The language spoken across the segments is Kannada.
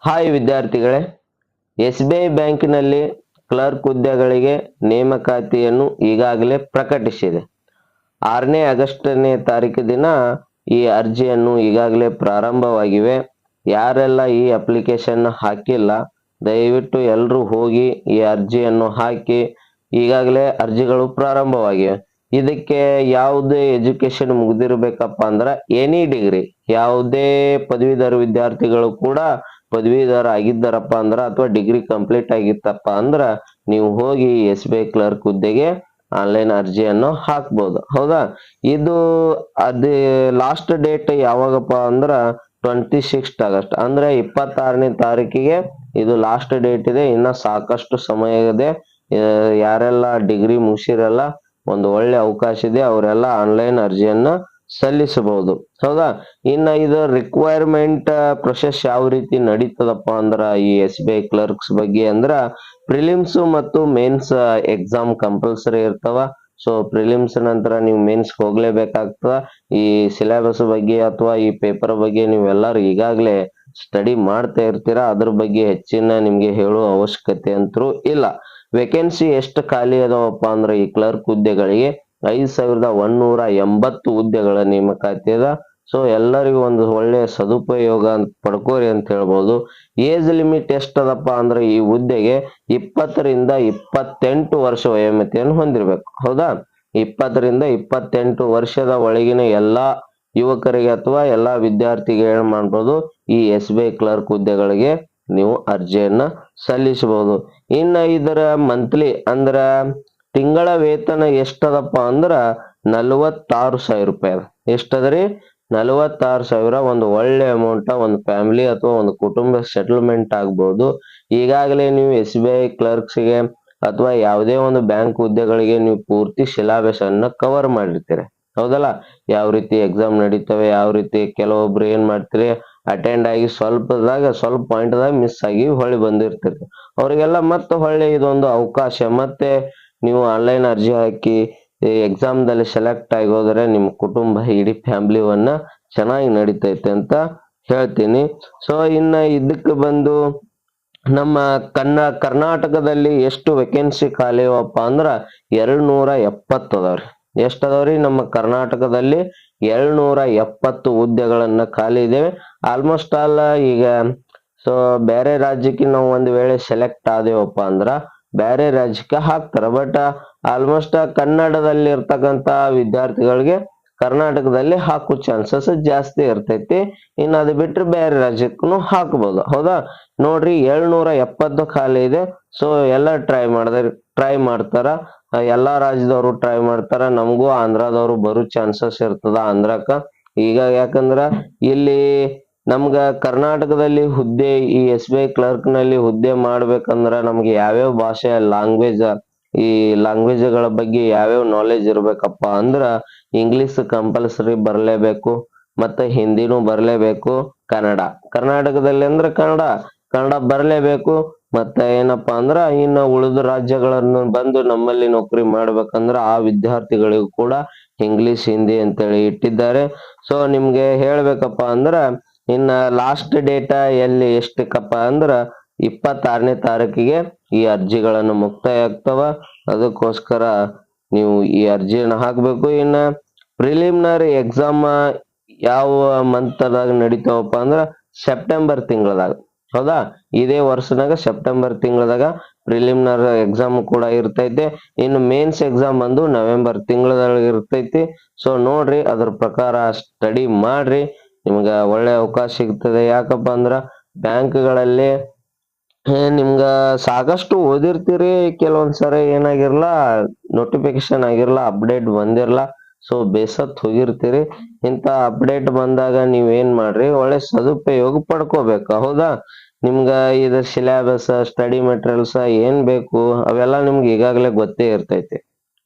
ಹಾಯ್ ವಿದ್ಯಾರ್ಥಿಗಳೇ, SBI ಬ್ಯಾಂಕಿನಲ್ಲಿ ಕ್ಲರ್ಕ್ ಹುದ್ದೆಗಳಿಗೆ ನೇಮಕಾತಿಯನ್ನು ಈಗಾಗಲೇ ಪ್ರಕಟಿಸಿದೆ. 6ನೇ ಆಗಸ್ಟನೇ ತಾರೀಕು ದಿನ ಈ ಅರ್ಜಿಯನ್ನು ಈಗಾಗಲೇ ಪ್ರಾರಂಭವಾಗಿವೆ. ಯಾರೆಲ್ಲ ಈ ಅಪ್ಲಿಕೇಶನ್ ಹಾಕಿಲ್ಲ ದಯವಿಟ್ಟು ಎಲ್ಲರೂ ಹೋಗಿ ಈ ಅರ್ಜಿಯನ್ನು ಹಾಕಿ. ಈಗಾಗಲೇ ಅರ್ಜಿಗಳು ಪ್ರಾರಂಭವಾಗಿವೆ. ಇದಕ್ಕೆ ಯಾವುದೇ ಎಜುಕೇಶನ್ ಮುಗಿದಿರಬೇಕಪ್ಪ ಅಂದ್ರೆ ಎನಿ ಡಿಗ್ರಿ, ಯಾವುದೇ ಪದವೀಧರ ವಿದ್ಯಾರ್ಥಿಗಳು ಕೂಡ ಪದವೀಧರ ಆಗಿದ್ದಾರಪ್ಪ ಅಂದ್ರ ಅಥವಾ ಡಿಗ್ರಿ ಕಂಪ್ಲೀಟ್ ಆಗಿತ್ತಪ್ಪ ಅಂದ್ರ ನೀವು ಹೋಗಿ SBI ಕ್ಲರ್ಕ್ ಹುದ್ದೆಗೆ ಆನ್ಲೈನ್ ಅರ್ಜಿಯನ್ನು ಹಾಕ್ಬೋದು. ಹೌದಾ, ಇದು ಅದೇ ಲಾಸ್ಟ್ ಡೇಟ್ ಯಾವಾಗಪ್ಪ ಅಂದ್ರ 26 ಆಗಸ್ಟ್ ಅಂದ್ರೆ 26ನೇ ತಾರೀಕಿಗೆ ಇದು ಲಾಸ್ಟ್ ಡೇಟ್ ಇದೆ. ಇನ್ನ ಸಾಕಷ್ಟು ಸಮಯ ಇದೆ. ಯಾರೆಲ್ಲ ಡಿಗ್ರಿ ಮುಗಿಸಿರಲ್ಲ ಒಂದು ಒಳ್ಳೆ ಅವಕಾಶ ಇದೆ, ಅವರೆಲ್ಲ ಆನ್ಲೈನ್ ಅರ್ಜಿಯನ್ನ ಸಲ್ಲಿಸಬಹುದು. ಹೌದಾ, ಇನ್ನ ಇದು ರಿಕ್ವೈರ್ಮೆಂಟ್ ಪ್ರೊಸೆಸ್ ಯಾವ ರೀತಿ ನಡೀತದಪ್ಪ ಅಂದ್ರ ಈ SBI ಕ್ಲರ್ಕ್ಸ್ ಬಗ್ಗೆ ಅಂದ್ರ ಪ್ರಿಲಿಮ್ಸ್ ಮತ್ತು ಮೇನ್ಸ್ ಎಕ್ಸಾಮ್ ಕಂಪಲ್ಸರಿ ಇರ್ತಾವ. ಸೊ ಪ್ರಿಲಿಮ್ಸ್ ನಂತರ ನೀವು ಮೇನ್ಸ್ ಹೋಗ್ಲೇಬೇಕಾಗ್ತದ. ಈ ಸಿಲೆಬಸ್ ಬಗ್ಗೆ ಅಥವಾ ಈ ಪೇಪರ್ ಬಗ್ಗೆ ನೀವೆಲ್ಲರೂ ಈಗಾಗಲೇ ಸ್ಟಡಿ ಮಾಡ್ತಾ ಇರ್ತೀರಾ. ಅದ್ರ ಬಗ್ಗೆ ಹೆಚ್ಚಿನ ನಿಮ್ಗೆ ಹೇಳುವ ಅವಶ್ಯಕತೆ ಅಂತೂ ಇಲ್ಲ. ವೇಕೆನ್ಸಿ ಎಷ್ಟು ಖಾಲಿ ಅದಾವಪ್ಪ ಅಂದ್ರೆ ಈ ಕ್ಲರ್ಕ್ ಹುದ್ದೆಗಳಿಗೆ 5180 ಹುದ್ದೆಗಳ ನೇಮಕಾತಿ ಅದ. ಸೊ ಎಲ್ಲರಿಗೂ ಒಂದು ಒಳ್ಳೆ ಸದುಪಯೋಗ ಪಡ್ಕೋರಿ ಅಂತ ಹೇಳ್ಬೋದು. ಏಜ್ ಲಿಮಿಟ್ ಎಷ್ಟದಪ್ಪ ಅಂದ್ರೆ ಈ ಹುದ್ದೆಗೆ 20 ರಿಂದ 28 ವರ್ಷ ವಯೋಮಿತಿಯನ್ನು ಹೊಂದಿರಬೇಕು. ಹೌದಾ, 20 ರಿಂದ 28 ವರ್ಷದ ಒಳಗಿನ ಎಲ್ಲಾ ಯುವಕರಿಗೆ ಅಥವಾ ಎಲ್ಲಾ ವಿದ್ಯಾರ್ಥಿಗೆ ಏನ್ ಮಾಡ್ಬೋದು, ಈ SBI ಕ್ಲರ್ಕ್ ಹುದ್ದೆಗಳಿಗೆ ನೀವು ಅರ್ಜಿಯನ್ನ ಸಲ್ಲಿಸಬಹುದು. ಇನ್ನ ಇದರ ಮಂತ್ಲಿ ಅಂದ್ರ ತಿಂಗಳ ವೇತನ ಎಷ್ಟದಪ್ಪ ಅಂದ್ರ 46,000 ರೂಪಾಯಿ. ಎಷ್ಟದ್ರಿ? 46,000. ಒಂದು ಒಳ್ಳೆ ಅಮೌಂಟ್, ಒಂದು ಫ್ಯಾಮಿಲಿ ಅಥವಾ ಒಂದು ಕುಟುಂಬ ಸೆಟಲ್ಮೆಂಟ್ ಆಗ್ಬಹುದು. ಈಗಾಗಲೇ ನೀವು SBI ಕ್ಲರ್ಕ್ಸ್ಗೆ ಅಥವಾ ಯಾವುದೇ ಒಂದು ಬ್ಯಾಂಕ್ ಹುದ್ದೆಗಳಿಗೆ ನೀವು ಪೂರ್ತಿ ಸಿಲೆಬಸ್ ಅನ್ನ ಕವರ್ ಮಾಡಿರ್ತೀರಿ. ಹೌದಲ್ಲ, ಯಾವ ರೀತಿ ಎಕ್ಸಾಮ್ ನಡೀತವೆ, ಯಾವ ರೀತಿ ಕೆಲವೊಬ್ರು ಏನ್ ಮಾಡ್ತೀರಿ ಅಟೆಂಡ್ ಆಗಿ ಸ್ವಲ್ಪ ಪಾಯಿಂಟ್ ದಾಗ ಮಿಸ್ ಆಗಿ ಹೊಳ್ಳಿ ಬಂದಿರ್ತೀರಿ. ಅವ್ರಿಗೆಲ್ಲ ಮತ್ತೆ ಹೊಳ್ಳಿ ಇದೊಂದು ಅವಕಾಶ. ಮತ್ತೆ ನೀವು ಆನ್ಲೈನ್ ಅರ್ಜಿ ಹಾಕಿ ಎಕ್ಸಾಮ್ ದಲ್ಲಿ ಸೆಲೆಕ್ಟ್ ಆಗಿ ಹೋದ್ರೆ ನಿಮ್ಮ ಕುಟುಂಬ ಇಡೀ ಫ್ಯಾಮಿಲಿವನ್ನ ಚೆನ್ನಾಗಿ ನಡೀತೈತೆ ಅಂತ ಹೇಳ್ತೀನಿ. ಸೊ ಇನ್ನ ಇದಕ್ಕೆ ಬಂದು ನಮ್ಮ ಕರ್ನಾಟಕದಲ್ಲಿ ಎಷ್ಟು ವೇಕೆನ್ಸಿ ಖಾಲಿ ಅವಪ್ಪ ಅಂದ್ರ 270 ಅದಾವ್ರಿ. ಎಷ್ಟದವ್ರಿ? ನಮ್ಮ ಕರ್ನಾಟಕದಲ್ಲಿ 270 ಹುದ್ದೆಗಳನ್ನ ಖಾಲಿ ಇದೇವೆ. ಆಲ್ಮೋಸ್ಟ್ ಆಲ್ ಈಗ ಸೊ ಬೇರೆ ರಾಜ್ಯಕ್ಕೆ ನಾವು ಒಂದು ವೇಳೆ ಸೆಲೆಕ್ಟ್ ಆದೇವಪ್ಪ ಅಂದ್ರ ಬೇರೆ ರಾಜ್ಯಕ್ಕೆ ಹಾಕ್ತಾರ. ಬಟ್ ಆಲ್ಮೋಸ್ಟ್ ಕನ್ನಡದಲ್ಲಿ ಇರ್ತಕ್ಕಂತ ವಿದ್ಯಾರ್ಥಿಗಳಿಗೆ ಕರ್ನಾಟಕದಲ್ಲಿ ಹಾಕೋ ಚಾನ್ಸಸ್ ಜಾಸ್ತಿ ಇರ್ತೈತಿ. ಇನ್ನು ಅದು ಬಿಟ್ರೆ ಬೇರೆ ರಾಜ್ಯಕ್ಕೂ ಹಾಕ್ಬೋದು. ಹೌದಾ, ನೋಡ್ರಿ 770 ಖಾಲಿ ಇದೆ. ಸೊ ಎಲ್ಲ ಟ್ರೈ ಮಾಡ್ತಾರ. ಎಲ್ಲಾ ರಾಜ್ಯದವರು ಟ್ರೈ ಮಾಡ್ತಾರ. ನಮಗೂ ಆಂಧ್ರದವರು ಬರೋ ಚಾನ್ಸಸ್ ಇರ್ತದ ಆಂಧ್ರಕ್ಕ. ಈಗ ಯಾಕಂದ್ರ ಇಲ್ಲಿ ನಮ್ಗ ಕರ್ನಾಟಕದಲ್ಲಿ ಹುದ್ದೆ ಈ SBI ಕ್ಲರ್ಕ್ ನಲ್ಲಿ ಹುದ್ದೆ ಮಾಡ್ಬೇಕಂದ್ರ ನಮ್ಗೆ ಯಾವ್ಯಾವ ಭಾಷೆ ಈ ಲ್ಯಾಂಗ್ವೇಜ್ಗಳ ಬಗ್ಗೆ ಯಾವ್ಯಾವ ನಾಲೆಜ್ ಇರ್ಬೇಕಪ್ಪ ಅಂದ್ರ ಇಂಗ್ಲಿಷ್ ಕಂಪಲ್ಸರಿ ಬರ್ಲೇಬೇಕು, ಮತ್ತೆ ಹಿಂದಿನೂ ಬರ್ಲೇಬೇಕು, ಕರ್ನಾಟಕದಲ್ಲಿ ಅಂದ್ರೆ ಕನ್ನಡ ಬರ್ಲೇಬೇಕು. ಮತ್ತೆ ಏನಪ್ಪಾ ಅಂದ್ರ ಇನ್ನು ಉಳಿದ ರಾಜ್ಯಗಳನ್ನು ಬಂದು ನಮ್ಮಲ್ಲಿ ನೌಕರಿ ಮಾಡ್ಬೇಕಂದ್ರ ಆ ವಿದ್ಯಾರ್ಥಿಗಳಿಗೂ ಕೂಡ ಇಂಗ್ಲಿಷ್ ಹಿಂದಿ ಅಂತೇಳಿ ಇಟ್ಟಿದ್ದಾರೆ. ಸೊ ನಿಮ್ಗೆ ಹೇಳ್ಬೇಕಪ್ಪ ಅಂದ್ರ ಇನ್ನ ಲಾಸ್ಟ್ ಡೇಟಾ ಎಷ್ಟಕ್ಕಪ್ಪ ಅಂದ್ರ 26ನೇ ತಾರೀಕಿಗೆ ಈ ಅರ್ಜಿಗಳನ್ನು ಮುಕ್ತಾಯ ಆಗ್ತಾವ. ಅದಕ್ಕೋಸ್ಕರ ನೀವು ಈ ಅರ್ಜಿಯನ್ನು ಹಾಕ್ಬೇಕು. ಇನ್ನ ಪ್ರಿಲಿಮಿನರಿ ಎಕ್ಸಾಮ್ ಯಾವ ಮಂತ್ದಾಗ ನಡೀತಾವಪ್ಪ ಅಂದ್ರ ಸೆಪ್ಟೆಂಬರ್ ತಿಂಗಳದಾಗ. ಹೌದಾ, ಇದೇ ವರ್ಷದಾಗ ಸೆಪ್ಟೆಂಬರ್ ತಿಂಗಳದಾಗ ಪ್ರಿಲಿಮಿನರಿ ಎಕ್ಸಾಮ್ ಕೂಡ ಇರ್ತೈತೆ. ಇನ್ನು ಮೇನ್ಸ್ ಎಕ್ಸಾಮ್ ಬಂದು ನವೆಂಬರ್ ತಿಂಗಳದಾಗ ಇರ್ತೈತಿ. ಸೊ ನೋಡ್ರಿ, ಅದ್ರ ಪ್ರಕಾರ ಸ್ಟಡಿ ಮಾಡ್ರಿ, ನಿಮ್ಗ ಒಳ್ಳೆ ಅವಕಾಶ ಸಿಗ್ತದೆ. ಯಾಕಪ್ಪ ಅಂದ್ರ ಬ್ಯಾಂಕ್ಗಳಲ್ಲಿ ನಿಮ್ಗ ಸಾಕಷ್ಟು ಓದಿರ್ತೀರಿ, ಕೆಲವೊಂದ್ಸರಿ ಏನಾಗಿರ್ಲ ನೋಟಿಫಿಕೇಶನ್ ಆಗಿರ್ಲ, ಅಪ್ಡೇಟ್ ಬಂದಿರ್ಲ. ಸೊ ಬೇಸತ್ ಹೋಗಿರ್ತೀರಿ. ಇಂತ ಅಪ್ಡೇಟ್ ಬಂದಾಗ ನೀವ್ ಏನ್ ಮಾಡ್ರಿ, ಒಳ್ಳೆ ಸದುಪಯೋಗ ಪಡ್ಕೋಬೇಕು. ಹೌದಾ, ನಿಮ್ಗ ಇದು ಸಿಲೆಬಸ್, ಸ್ಟಡಿ ಮೆಟೀರಿಯಲ್ಸ್ ಏನ್ ಬೇಕು ಅವೆಲ್ಲ ನಿಮ್ಗೆ ಈಗಾಗಲೇ ಗೊತ್ತೇ ಇರ್ತೈತಿ.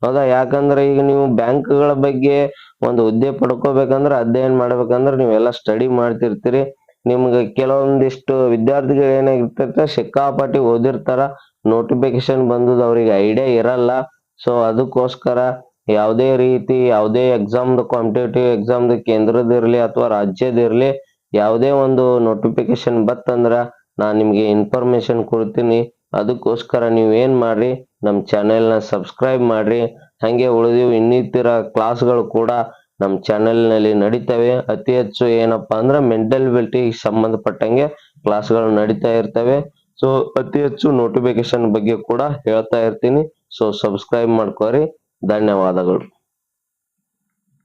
ಹೌದಾ, ಯಾಕಂದ್ರೆ ಈಗ ನೀವು ಬ್ಯಾಂಕ್ಗಳ ಬಗ್ಗೆ ಒಂದು ಹುದ್ದೆ ಪಡ್ಕೋಬೇಕಂದ್ರೆ ಅಧ್ಯಯನ ಮಾಡ್ಬೇಕಂದ್ರೆ ನೀವೆಲ್ಲ ಸ್ಟಡಿ ಮಾಡ್ತಿರ್ತೀರಿ. ನಿಮ್ಗೆ ಕೆಲವೊಂದಿಷ್ಟು ವಿದ್ಯಾರ್ಥಿಗಳು ಏನಾಗಿರ್ತೈತೆ ಸಿಕ್ಕಾಪಟ್ಟಿ ಓದಿರ್ತಾರ, ನೋಟಿಫಿಕೇಶನ್ ಬಂದದ ಅವ್ರಿಗೆ ಐಡಿಯಾ ಇರಲ್ಲ. ಸೊ ಅದಕ್ಕೋಸ್ಕರ ಯಾವುದೇ ಎಕ್ಸಾಮ್ದು ಕಾಂಪಿಟೇಟಿವ್ ಎಕ್ಸಾಮ್ದು ಕೇಂದ್ರದಿರ್ಲಿ ಅಥವಾ ರಾಜ್ಯದಿರ್ಲಿ ಯಾವುದೇ ಒಂದು ನೋಟಿಫಿಕೇಶನ್ ಬತ್ತಂದ್ರ ನಾನು ನಿಮಗೆ ಇನ್ಫಾರ್ಮೇಶನ್ ಕೊಡ್ತೀನಿ. ಅದಕ್ಕೋಸ್ಕರ ನೀವು ಏನ್ ಮಾಡ್ರಿ, ನಮ್ಮ ಚಾನೆಲ್ನ ಸಬ್ಸ್ಕ್ರೈಬ್ ಮಾಡ್ರಿ. ಹಾಗೆ ಉಳಿದಿವು ಇನ್ನಿತರ ಕ್ಲಾಸ್ಗಳು ಕೂಡ ನಮ್ಮ ಚಾನೆಲ್ನಲ್ಲಿ ನಡೀತವೆ. ಅತಿ ಹೆಚ್ಚು ಏನಪ್ಪಾ ಅಂದ್ರೆ ಮೆಂಟಲ್ ಸಂಬಂಧಪಟ್ಟಂಗೆ ಕ್ಲಾಸ್ಗಳು ನಡೀತಾ ಇರ್ತವೆ. ಸೊ ಅತಿ ಹೆಚ್ಚು ನೋಟಿಫಿಕೇಶನ್ ಬಗ್ಗೆ ಕೂಡ ಹೇಳ್ತಾ ಇರ್ತೀನಿ. ಸೊ ಸಬ್ಸ್ಕ್ರೈಬ್ ಮಾಡ್ಕೋರಿ. ಧನ್ಯವಾದಗಳು.